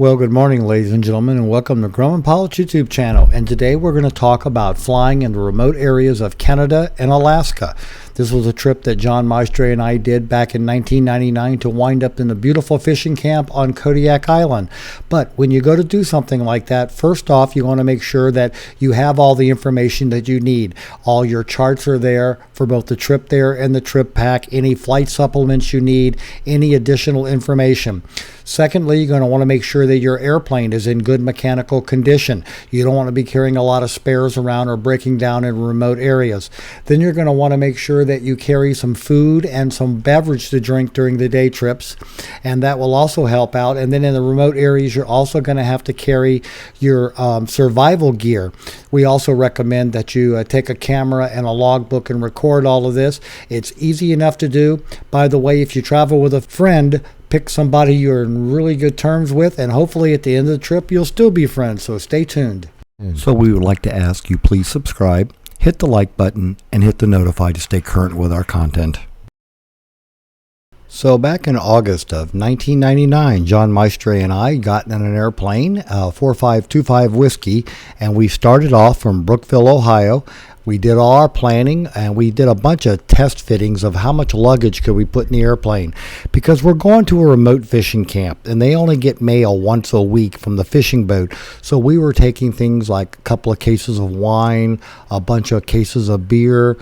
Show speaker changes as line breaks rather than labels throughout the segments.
Well, good morning, ladies and gentlemen, and welcome to Grumman Pilots YouTube channel. And today we're going to talk about flying in the remote areas of Canada and Alaska. This was a trip that John Maestre and I did back in 1999 to wind up in a beautiful fishing camp on Kodiak Island. But when you go to do something like that, first off, you want to make sure that you have all the information that you need. All your charts are there for both the trip there and the trip pack, any flight supplements you need, any additional information. Secondly, you're going to want to make sure that your airplane is in good mechanical condition. You don't want to be carrying a lot of spares around or breaking down in remote areas. Then you're going to want to make sure that you carry some food and some beverage to drink during the day trips, and that will also help out. And then in the remote areas, you're also going to have to carry your survival gear. We also recommend that you take a camera and a logbook and record all of this. It's easy enough to do. By the way, if you travel with a friend, pick somebody you're in really good terms with, and hopefully at the end of the trip you'll still be friends, so stay tuned.
So we would like to ask you please subscribe, hit the like button, and hit the notify to stay current with our content.
So back in August of 1999, John Maestre and I got in an airplane, 4525 Whiskey, and we started off from Brookville, Ohio. We did all our planning, and we did a bunch of test fittings of how much luggage could we put in the airplane, because we're going to a remote fishing camp and they only get mail once a week from the fishing boat. So we were taking things like a couple of cases of wine, a bunch of cases of beer,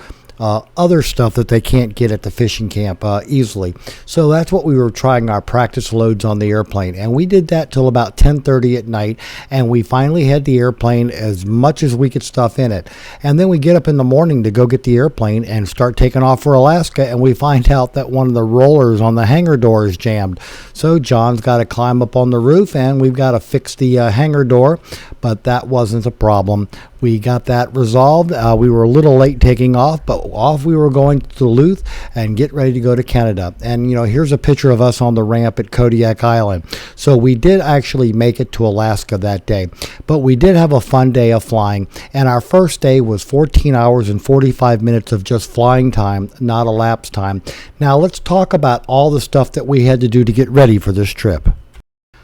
other stuff that they can't get at the fishing camp easily. So that's what we were trying our practice loads on the airplane, and we did that till about 10:30 at night, and we finally had the airplane as much as we could stuff in it. And then we get up in the morning to go get the airplane and start taking off for Alaska, and we find out that one of the rollers on the hangar door is jammed. So John's got to climb up on the roof, and we've got to fix the hangar door, but that wasn't a problem. We got that resolved. We were a little late taking off, but off we were going to Duluth and get ready to go to Canada. And you know, here's a picture of us on the ramp at Kodiak Island. So we did actually make it to Alaska that day, but we did have a fun day of flying, and our first day was 14 hours and 45 minutes of just flying time, not elapsed time. Now let's talk about all the stuff that we had to do to get ready for this trip.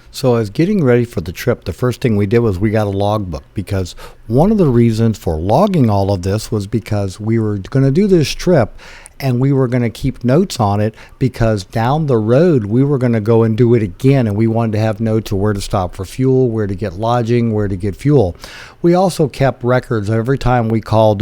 So as getting ready for the trip, the first thing we did was we got a logbook, because one of the reasons for logging all of this was because we were going to do this trip and we were going to keep notes on it, because down the road we were going to go and do it again, and we wanted to have notes of where to stop for fuel, where to get lodging, where to get fuel. We also kept records every time we called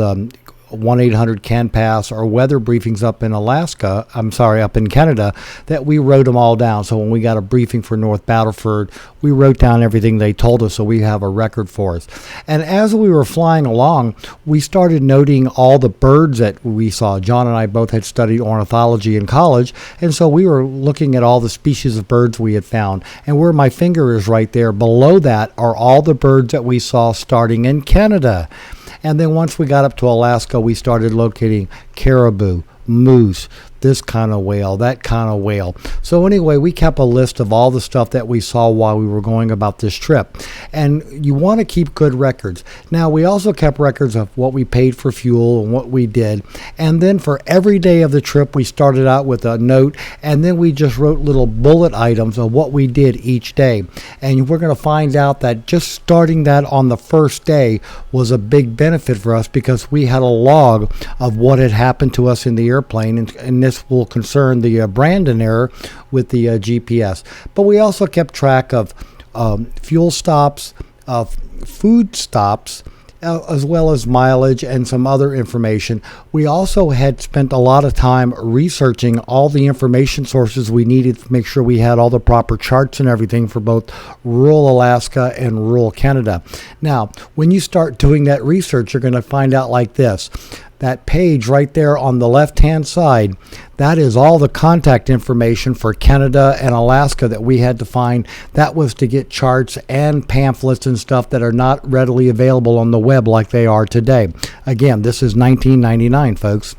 1-800-CAN-PASS or weather briefings up in up in Canada, that we wrote them all down. So when we got a briefing for North Battleford, we wrote down everything they told us, so we have a record for us. And as we were flying along, we started noting all the birds that we saw. John and I both had studied ornithology in college, and so we were looking at all the species of birds we had found. And where my finger is right there, below that are all the birds that we saw starting in Canada. And then once we got up to Alaska, we started locating caribou, moose, this kind of whale, that kind of whale. So anyway, we kept a list of all the stuff that we saw while we were going about this trip. And you want to keep good records. Now, we also kept records of what we paid for fuel and what we did. And then for every day of the trip, we started out with a note, and then we just wrote little bullet items of what we did each day. And we're going to find out that just starting that on the first day was a big benefit for us, because we had a log of what had happened to us in the airplane, and this will concern the Brandon error with the GPS. But we also kept track of fuel stops, food stops, as well as mileage and some other information. We also had spent a lot of time researching all the information sources we needed to make sure we had all the proper charts and everything for both rural Alaska and rural Canada. Now, when you start doing that research, you're going to find out like this. That page right there on the left-hand side, that is all the contact information for Canada and Alaska that we had to find. That was to get charts and pamphlets and stuff that are not readily available on the web like they are today. Again, this is 1999, folks.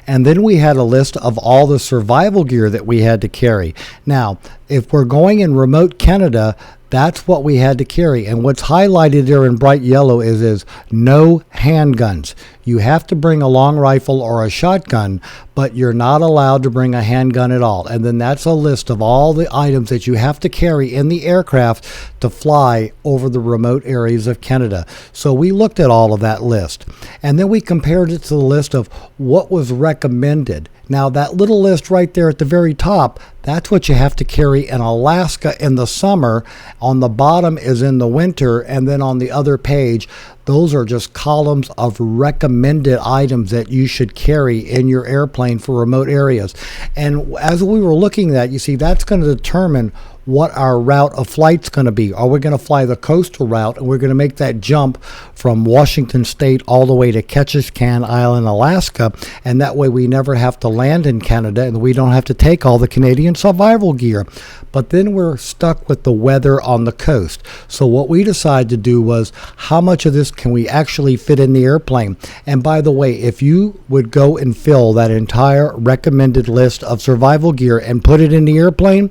And then we had a list of all the survival gear that we had to carry. Now, if we're going in remote Canada, that's what we had to carry. And what's highlighted there in bright yellow is no handguns. You have to bring a long rifle or a shotgun, but you're not allowed to bring a handgun at all. And then that's a list of all the items that you have to carry in the aircraft to fly over the remote areas of Canada. So we looked at all of that list, and then we compared it to the list of what was recommended. Now, that little list right there at the very top, that's what you have to carry in Alaska in the summer. On the bottom is in the winter, and then on the other page, those are just columns of recommended items that you should carry in your airplane for remote areas. And as we were looking at that, you see, that's going to determine what our route of flight's going to be. Are we going to fly the coastal route, and we're going to make that jump from Washington State all the way to Ketchikan Island, Alaska, and that way we never have to land in Canada and we don't have to take all the Canadian survival gear. But then we're stuck with the weather on the coast. So what we decided to do was, how much of this can we actually fit in the airplane? And by the way, if you would go and fill that entire recommended list of survival gear and put it in the airplane,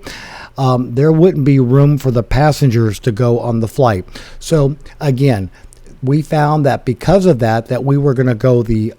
there wouldn't be room for the passengers to go on the flight. So again, we found that because of that we were going to go the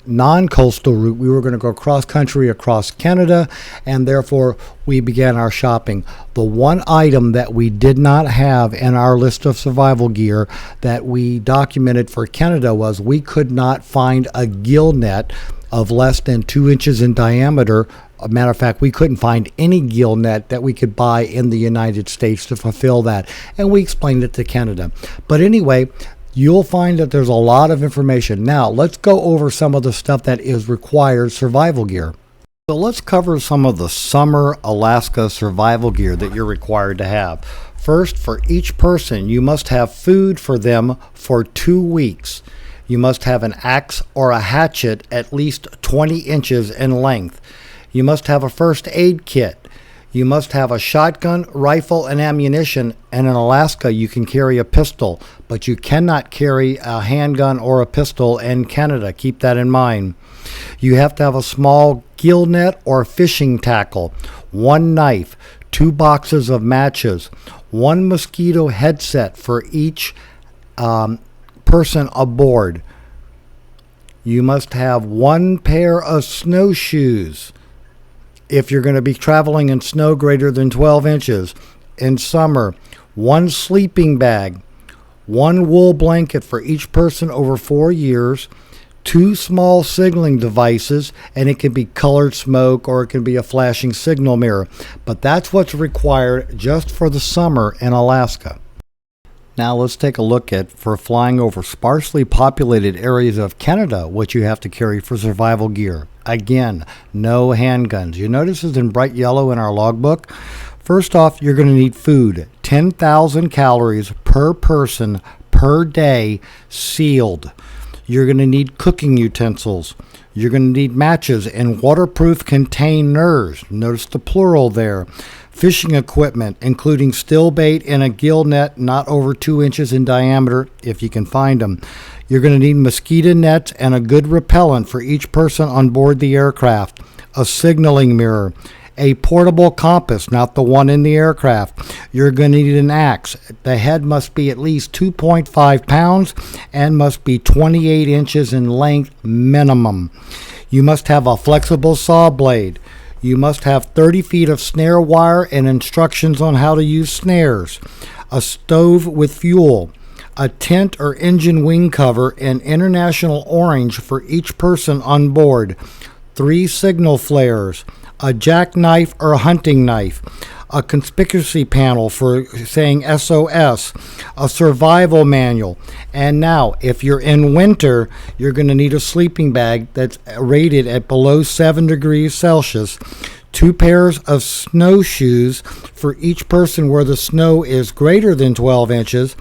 non-coastal route. We were going to go cross-country across Canada, and therefore we began our shopping. The one item that we did not have in our list of survival gear that we documented for Canada was we could not find a gill net of less than 2 inches in diameter. A matter of fact, we couldn't find any gill net that we could buy in the United States to fulfill that, and we explained it to Canada. But anyway, you'll find that there's a lot of information. Now, let's go over some of the stuff that is required survival gear. So let's cover some of the summer Alaska survival gear that you're required to have. First, for each person, you must have food for them for 2 weeks. You must have an axe or a hatchet at least 20 inches in length. You must have a first aid kit. You must have a shotgun, rifle, and ammunition. And in Alaska, you can carry a pistol, but you cannot carry a handgun or a pistol in Canada. Keep that in mind. You have to have a small gill net or fishing tackle, 1 knife, 2 boxes of matches, 1 mosquito headset for each person aboard. You must have 1 pair of snowshoes if you're going to be traveling in snow greater than 12 inches. In summer, 1 sleeping bag, 1 wool blanket for each person over 4 years, 2 small signaling devices, and it can be colored smoke or it can be a flashing signal mirror. But that's what's required just for the summer in Alaska. Now let's take a look at, for flying over sparsely populated areas of Canada, what you have to carry for survival gear. Again, no handguns. You notice it's in bright yellow in our logbook. First off, you're going to need food. 10,000 calories per person per day, sealed. You're going to need cooking utensils. You're going to need matches and waterproof containers. Notice the plural there. Fishing equipment, including still bait and a gill net not over 2 inches in diameter, if you can find them. You're going to need mosquito nets and a good repellent for each person on board the aircraft. A signaling mirror. A portable compass, not the one in the aircraft. You're going to need an axe. The head must be at least 2.5 pounds and must be 28 inches in length minimum. You must have a flexible saw blade. You must have 30 feet of snare wire and instructions on how to use snares. A stove with fuel. A tent or engine wing cover in international orange for each person on board. 3 signal flares. A jackknife or a hunting knife. A conspicuousy panel for saying SOS, a survival manual. And now, if you're in winter, you're going to need a sleeping bag that's rated at below 7 degrees Celsius, 2 pairs of snowshoes for each person where the snow is greater than 12 inches,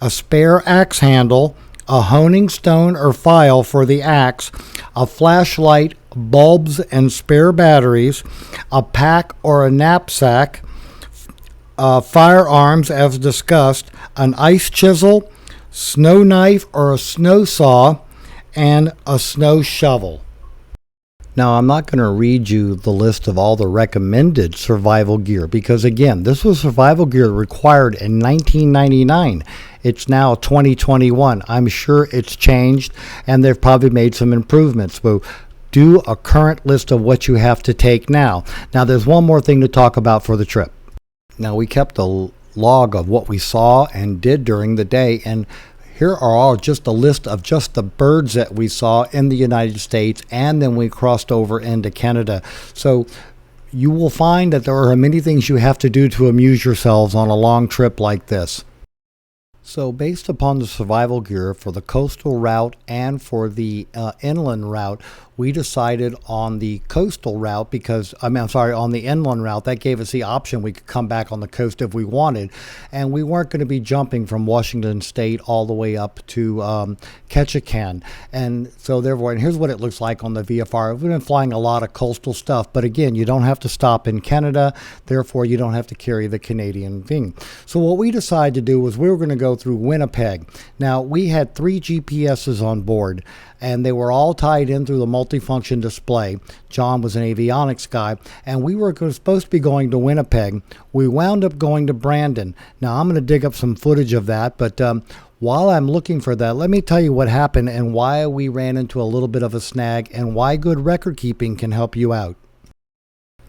a spare axe handle, a honing stone or file for the axe, a flashlight, bulbs and spare batteries, a pack or a knapsack, firearms as discussed, an ice chisel, snow knife or a snow saw, and a snow shovel. Now, I'm not going to read you the list of all the recommended survival gear because, again, this was survival gear required in 1999. It's now 2021. I'm sure it's changed, and they've probably made some improvements. So do a current list of what you have to take now. Now, there's one more thing to talk about for the trip. Now, we kept a log of what we saw and did during the day, and here are all just a list of just the birds that we saw in the United States, and then we crossed over into Canada. So you will find that there are many things you have to do to amuse yourselves on a long trip like this. So based upon the survival gear for the coastal route and for the inland route, we decided on the coastal route because, on the inland route. That gave us the option we could come back on the coast if we wanted. And we weren't going to be jumping from Washington State all the way up to Ketchikan. And so therefore, and here's what it looks like on the VFR. We've been flying a lot of coastal stuff, but again, you don't have to stop in Canada. Therefore, you don't have to carry the Canadian thing. So what we decided to do was we were going to go through Winnipeg. Now, we had 3 GPSs on board, and they were all tied in through the multifunction display. John was an avionics guy, and we were supposed to be going to Winnipeg. We wound up going to Brandon. Now, I'm going to dig up some footage of that, but while I'm looking for that, let me tell you what happened and why we ran into a little bit of a snag and why good record keeping can help you out.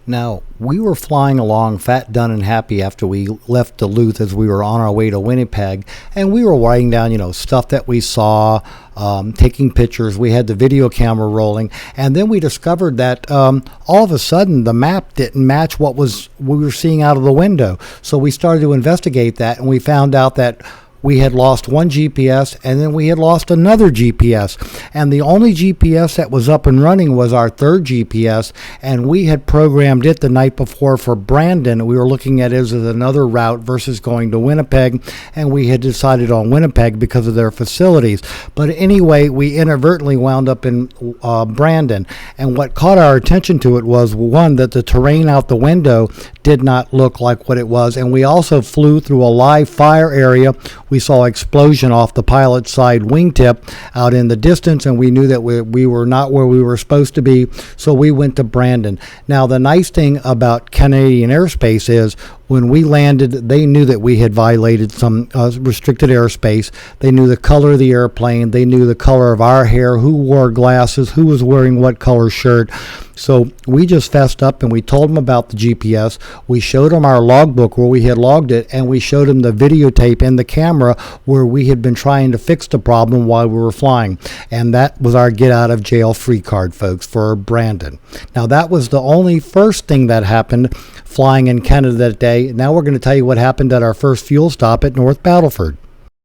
Now, we were flying along fat, done, and happy after we left Duluth as we were on our way to Winnipeg, and we were writing down, stuff that we saw, taking pictures. We had the video camera rolling, and then we discovered that all of a sudden the map didn't match what we were seeing out of the window. So we started to investigate that, and we found out that we had lost one GPS, and then we had lost another GPS. And the only GPS that was up and running was our third GPS, and we had programmed it the night before for Brandon. We were looking at it as another route versus going to Winnipeg, and we had decided on Winnipeg because of their facilities. But anyway, we inadvertently wound up in Brandon. And what caught our attention to it was, one, that the terrain out the window did not look like what it was, and we also flew through a live fire area. We saw explosion off the pilot's side wingtip out in the distance, and we knew that we were not where we were supposed to be, so we went to Brandon. Now, the nice thing about Canadian airspace is when we landed, they knew that we had violated some restricted airspace. They knew the color of the airplane. They knew the color of our hair, who wore glasses, who was wearing what color shirt. So we just fessed up and we told them about the GPS. We showed them our logbook where we had logged it, and we showed them the videotape in the camera where we had been trying to fix the problem while we were flying. And that was our get out of jail free card, folks, for Brandon. Now, that was the only first thing that happened flying in Canada that day. Now we're going to tell you what happened at our first fuel stop at North Battleford.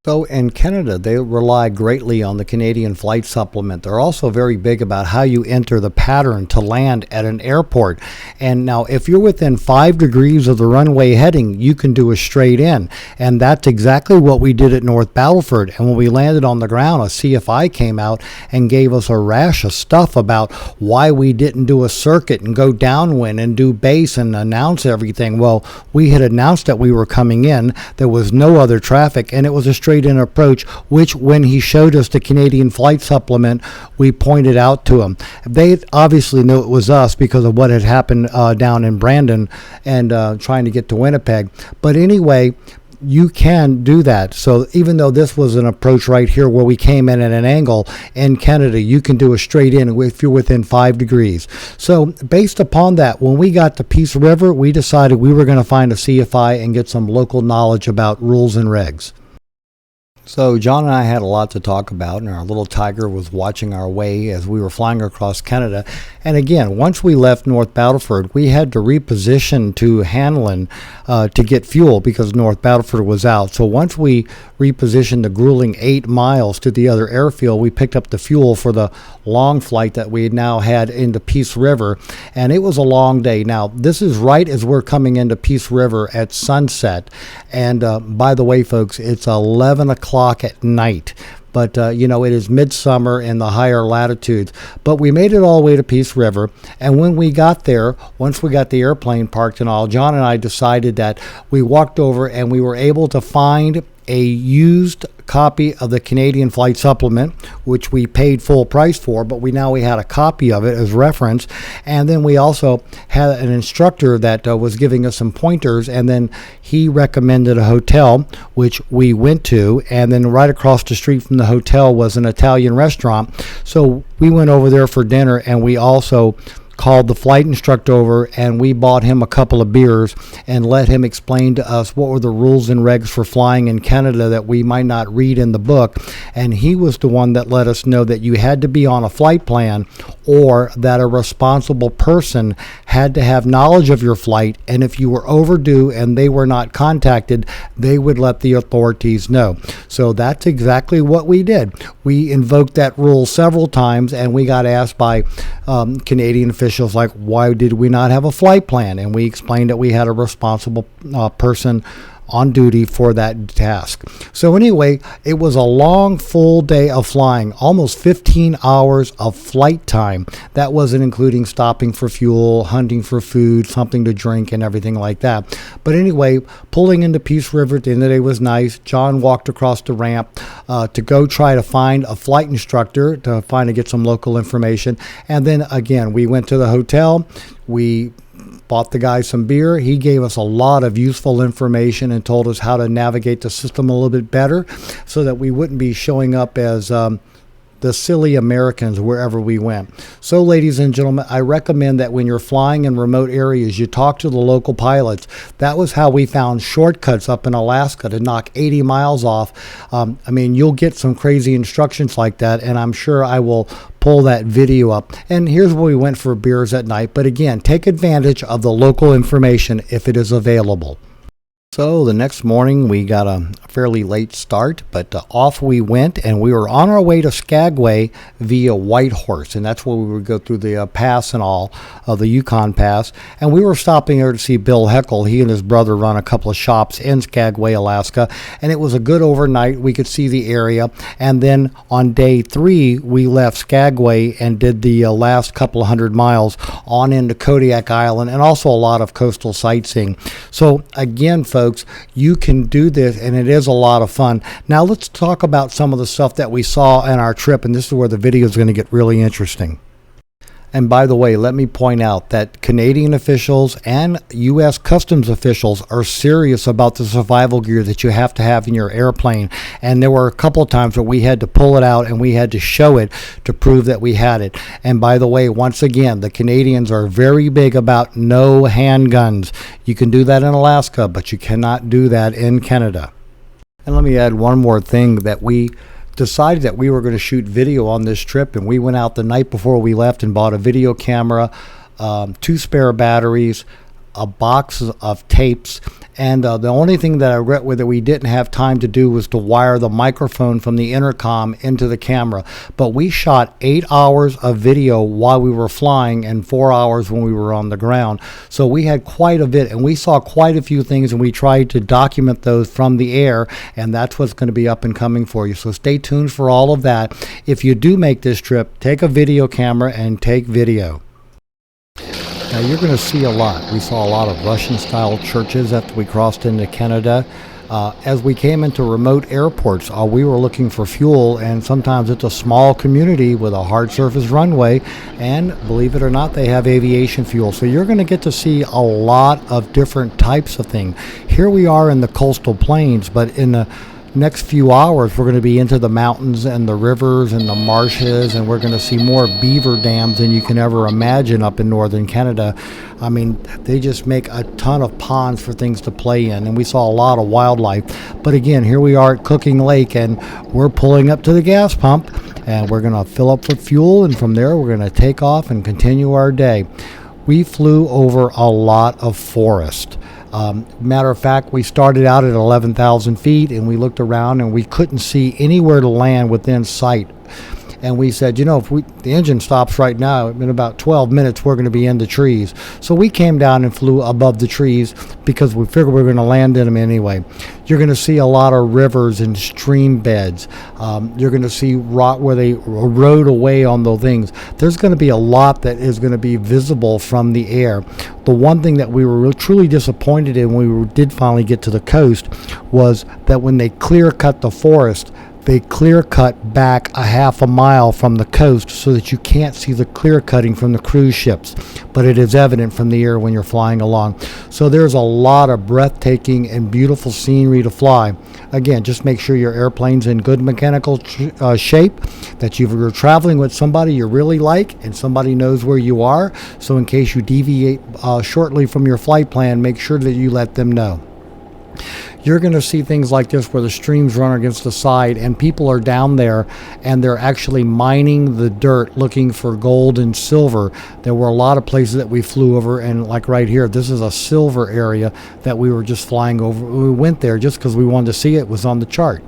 So in Canada, they rely greatly on the Canadian flight supplement. They're also very big about how you enter the pattern to land at an airport. And now, if you're within 5 degrees of the runway heading, you can do a straight in. And that's exactly what we did at North Battleford. And when we landed on the ground, a CFI came out and gave us a rash of stuff about why we didn't do a circuit and go downwind and do base and announce everything. Well, we had announced that we were coming in. There was no other traffic, and it was a straight in approach, which when he showed us the Canadian flight supplement, we pointed out to him. They obviously knew it was us because of what had happened down in Brandon and trying to get to Winnipeg. But anyway, you can do that. So even though this was an approach right here where we came in at an angle in Canada, you can do a straight in if you're within 5 degrees. So based upon that, when we got to Peace River, we decided we were going to find a CFI and get some local knowledge about rules and regs. So John and I had a lot to talk about, and our little tiger was watching our way as we were flying across Canada. And again, once we left North Battleford, we had to reposition to Hanlon to get fuel because North Battleford was out. So once we repositioned the grueling 8 miles to the other airfield, we picked up the fuel for the long flight that we now had into Peace River, and it was a long day. Now, this is right as we're coming into Peace River at sunset, and by the way, folks, it's 11 o'clock at night. But, it is midsummer in the higher latitudes. But we made it all the way to Peace River. And when we got there, once we got the airplane parked and all, John and I decided that we walked over and we were able to find a used copy of the Canadian Flight Supplement, which we paid full price for, but we had a copy of it as reference. And then we also had an instructor that was giving us some pointers, and then he recommended a hotel, which we went to, and then right across the street from the hotel was an Italian restaurant. So we went over there for dinner, and we also called the flight instructor over, and we bought him a couple of beers and let him explain to us what were the rules and regs for flying in Canada that we might not read in the book. And he was the one that let us know that you had to be on a flight plan, or that a responsible person had to have knowledge of your flight, and if you were overdue and they were not contacted, they would let the authorities know. So that's exactly what we did. We invoked that rule several times, and we got asked by Canadian officials, like, why did we not have a flight plan? And we explained that we had a responsible person on duty for that task. So anyway, it was a long, full day of flying, almost 15 hours of flight time. That wasn't including stopping for fuel, hunting for food, something to drink, and everything like that. But anyway, pulling into Peace River at the end of the day was nice. John walked across the ramp to go try to find a flight instructor to get some local information. And then again, we went to the hotel. We bought the guy some beer. He gave us a lot of useful information and told us how to navigate the system a little bit better so that we wouldn't be showing up as the silly Americans wherever we went. So, ladies and gentlemen, I recommend that when you're flying in remote areas, you talk to the local pilots. That was how we found shortcuts up in Alaska to knock 80 miles off. You'll get some crazy instructions like that, and I'm sure I will pull that video up. And here's where we went for beers at night. But again, take advantage of the local information if it is available. So the next morning we got a fairly late start, but off we went, and we were on our way to Skagway via Whitehorse, and that's where we would go through the pass and all of the Yukon Pass. And we were stopping there to see Bill Heckle. He and his brother run a couple of shops in Skagway, Alaska, and it was a good overnight. We could see the area, and then on day 3 we left Skagway and did the last couple of 100 miles on into Kodiak Island, and also a lot of coastal sightseeing. So again, folks, you can do this, and it is a lot of fun. Now let's talk about some of the stuff that we saw on our trip, and this is where the video is going to get really interesting. And by the way, let me point out that Canadian officials and U.S. Customs officials are serious about the survival gear that you have to have in your airplane. And there were a couple of times where we had to pull it out and we had to show it to prove that we had it. And by the way, once again, the Canadians are very big about no handguns. You can do that in Alaska, but you cannot do that in Canada. And let me add one more thing, that we decided that we were going to shoot video on this trip, and we went out the night before we left and bought a video camera, 2 spare batteries, a box of tapes, and the only thing that I regret with it we didn't have time to do was to wire the microphone from the intercom into the camera. But we shot 8 hours of video while we were flying and 4 hours when we were on the ground. So we had quite a bit, and we saw quite a few things, and we tried to document those from the air, and that's what's going to be up and coming for you. So stay tuned for all of that. If you do make this trip, take a video camera and take video. Now you're going to see a lot. We saw a lot of Russian-style churches after we crossed into Canada. As we came into remote airports, we were looking for fuel, and sometimes it's a small community with a hard surface runway, and believe it or not, they have aviation fuel. So you're going to get to see a lot of different types of things. Here we are in the coastal plains, but in the next few hours we're going to be into the mountains and the rivers and the marshes, and we're going to see more beaver dams than you can ever imagine up in northern Canada. I mean, they just make a ton of ponds for things to play in, and we saw a lot of wildlife. But again, here we are at Cooking Lake, and we're pulling up to the gas pump, and we're going to fill up with fuel, and from there we're going to take off and continue our day. We flew over a lot of forest. Matter of fact, we started out at 11,000 feet, and we looked around and we couldn't see anywhere to land within sight. And we said, if the engine stops right now, in about 12 minutes, we're going to be in the trees. So we came down and flew above the trees because we figured we were going to land in them anyway. You're going to see a lot of rivers and stream beds. You're going to see rock where they rode away on those things. There's going to be a lot that is going to be visible from the air. The one thing that we were truly disappointed in when we did finally get to the coast was that when they clear cut the forest, they clear cut back a half a mile from the coast so that you can't see the clear cutting from the cruise ships, but it is evident from the air when you're flying along. So there's a lot of breathtaking and beautiful scenery to fly. Again, just make sure your airplane's in good mechanical shape, that you're traveling with somebody you really like and somebody knows where you are. So in case you deviate shortly from your flight plan, make sure that you let them know. You're going to see things like this where the streams run against the side and people are down there and they're actually mining the dirt looking for gold and silver. There were a lot of places that we flew over, and like right here, this is a silver area that we were just flying over. We went there just because we wanted to see it. It was on the chart.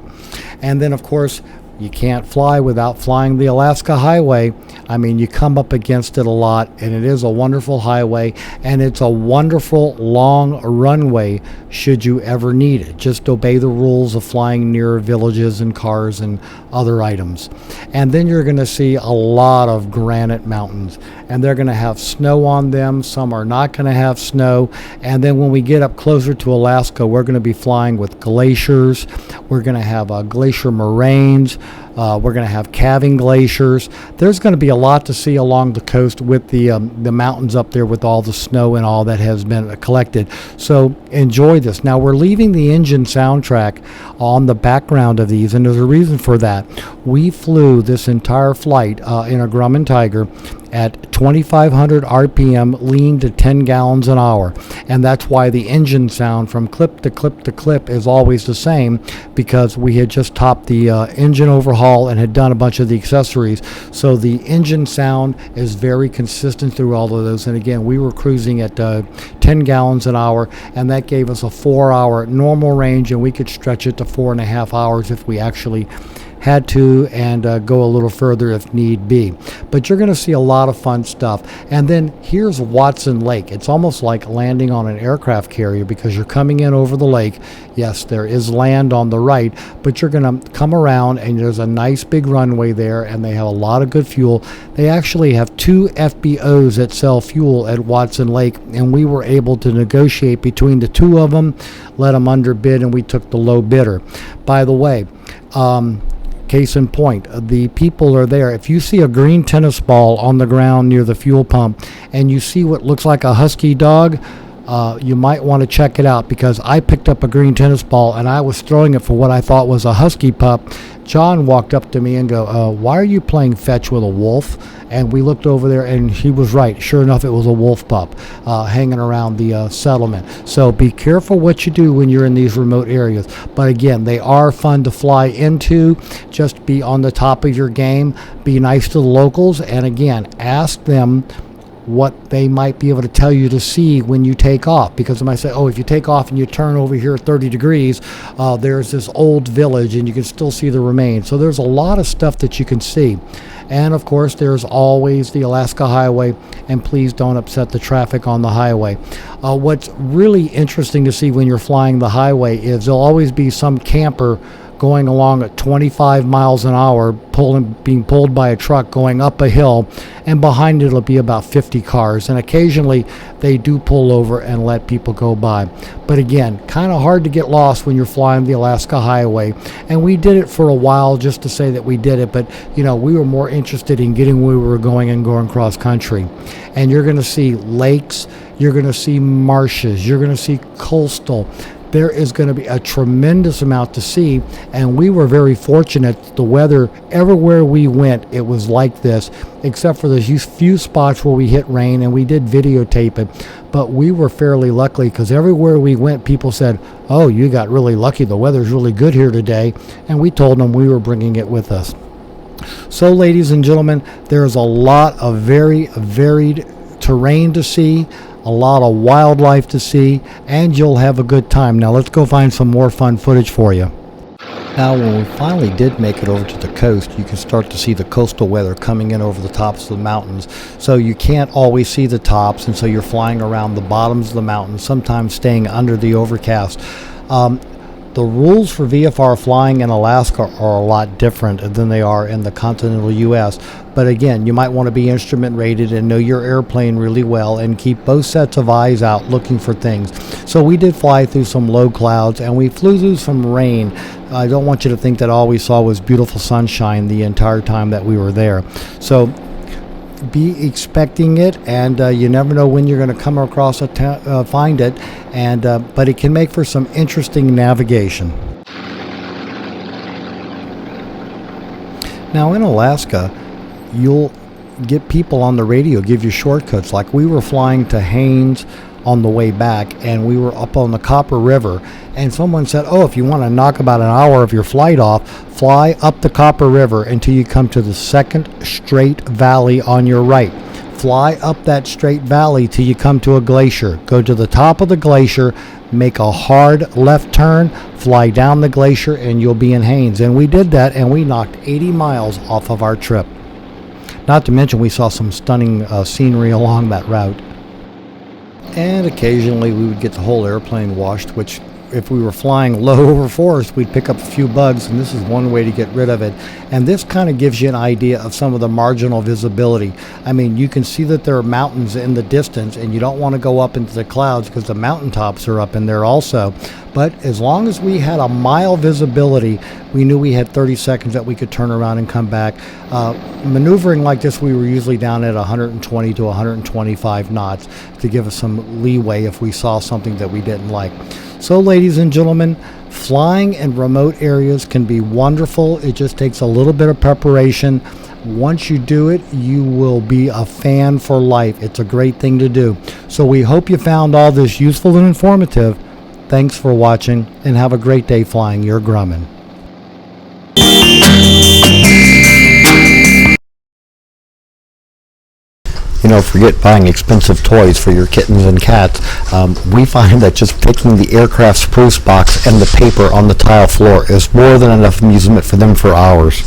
And then, of course, you can't fly without flying the Alaska Highway. I mean, you come up against it a lot, and it is a wonderful highway, and it's a wonderful long runway should you ever need it. Just obey the rules of flying near villages and cars and other items. And then you're going to see a lot of granite mountains, and they're going to have snow on them. Some are not going to have snow. And then when we get up closer to Alaska, we're going to be flying with glaciers. We're going to have glacier moraines. We're going to have calving glaciers. There's going to be a lot to see along the coast with the mountains up there with all the snow and all that has been collected. So enjoy this. Now we're leaving the engine soundtrack on the background of these, and there's a reason for that. We flew this entire flight in a Grumman Tiger at 2,500 RPM, lean to 10 gallons an hour. And that's why the engine sound from clip to clip to clip is always the same, because we had just topped the engine overhaul and had done a bunch of the accessories. So the engine sound is very consistent through all of those. And again, we were cruising at 10 gallons an hour, and that gave us a 4-hour normal range, and we could stretch it to 4.5 hours if we actually had to, and go a little further if need be. But you're going to see a lot of fun stuff. And then here's Watson Lake. It's almost like landing on an aircraft carrier because you're coming in over the lake. Yes, there is land on the right, but you're going to come around and there's a nice big runway there, and they have a lot of good fuel. They actually have 2 FBOs that sell fuel at Watson Lake, and we were able to negotiate between the 2 of them, let them underbid, and we took the low bidder. By the way, case in point, the people are there. If you see a green tennis ball on the ground near the fuel pump and you see what looks like a husky dog, you might want to check it out, because I picked up a green tennis ball and I was throwing it for what I thought was a husky pup. John walked up to me and go, why are you playing fetch with a wolf? And we looked over there, and he was right. Sure enough, it was a wolf pup hanging around the settlement. So be careful what you do when you're in these remote areas. But again, they are fun to fly into. Just be on the top of your game. Be nice to the locals. And again, ask them what they might be able to tell you to see when you take off, because they might say, if you take off and you turn over here 30 degrees, there's this old village and you can still see the remains. So there's a lot of stuff that you can see. And of course, there's always the Alaska Highway, and please don't upset the traffic on the highway. What's really interesting to see when you're flying the highway is there'll always be some camper going along at 25 miles an hour, being pulled by a truck going up a hill, and behind it'll be about 50 cars. And occasionally they do pull over and let people go by. But again, kind of hard to get lost when you're flying the Alaska Highway. And we did it for a while just to say that we did it, but we were more interested in getting where we were going and going cross country. And you're going to see lakes, you're going to see marshes, you're going to see coastal. There is going to be a tremendous amount to see, and we were very fortunate. The weather, everywhere we went, it was like this, except for the few spots where we hit rain, and we did videotape it. But we were fairly lucky, because everywhere we went, people said, you got really lucky. The weather's really good here today. And we told them we were bringing it with us. So, ladies and gentlemen, there's a lot of very varied terrain to see, a lot of wildlife to see, and you'll have a good time. Now let's go find some more fun footage for you. Now, when we finally did make it over to the coast, you can start to see the coastal weather coming in over the tops of the mountains. So you can't always see the tops, and so you're flying around the bottoms of the mountains, sometimes staying under the overcast. The rules for VFR flying in Alaska are a lot different than they are in the continental U.S. But again, you might want to be instrument rated and know your airplane really well and keep both sets of eyes out looking for things. So we did fly through some low clouds and we flew through some rain. I don't want you to think that all we saw was beautiful sunshine the entire time that we were there. So be expecting it, and you never know when you're going to come across find it, and but it can make for some interesting navigation. Now in Alaska, you'll get people on the radio give you shortcuts. Like we were flying to Haines on the way back, and we were up on the Copper River, and someone said, oh, if you want to knock about an hour of your flight off, fly up the Copper River until you come to the second straight valley on your right. Fly up that straight valley till you come to a glacier. Go to the top of the glacier, make a hard left turn, fly down the glacier, and you'll be in Haines. And we did that, and we knocked 80 miles off of our trip. Not to mention we saw some stunning scenery along that route. And occasionally we would get the whole airplane washed, which if we were flying low over forest, we'd pick up a few bugs, and this is one way to get rid of it. And this kind of gives you an idea of some of the marginal visibility. I mean, you can see that there are mountains in the distance, and you don't want to go up into the clouds because the mountaintops are up in there also. But as long as we had a mile visibility, we knew we had 30 seconds that we could turn around and come back. Maneuvering like this, we were usually down at 120 to 125 knots to give us some leeway if we saw something that we didn't like. So, ladies and gentlemen, flying in remote areas can be wonderful. It just takes a little bit of preparation. Once you do it, you will be a fan for life. It's a great thing to do. So we hope you found all this useful and informative. Thanks for watching, and have a great day flying your Grumman.
You know, forget buying expensive toys for your kittens and cats. We find that just taking the aircraft spruce box and the paper on the tile floor is more than enough amusement for them for hours.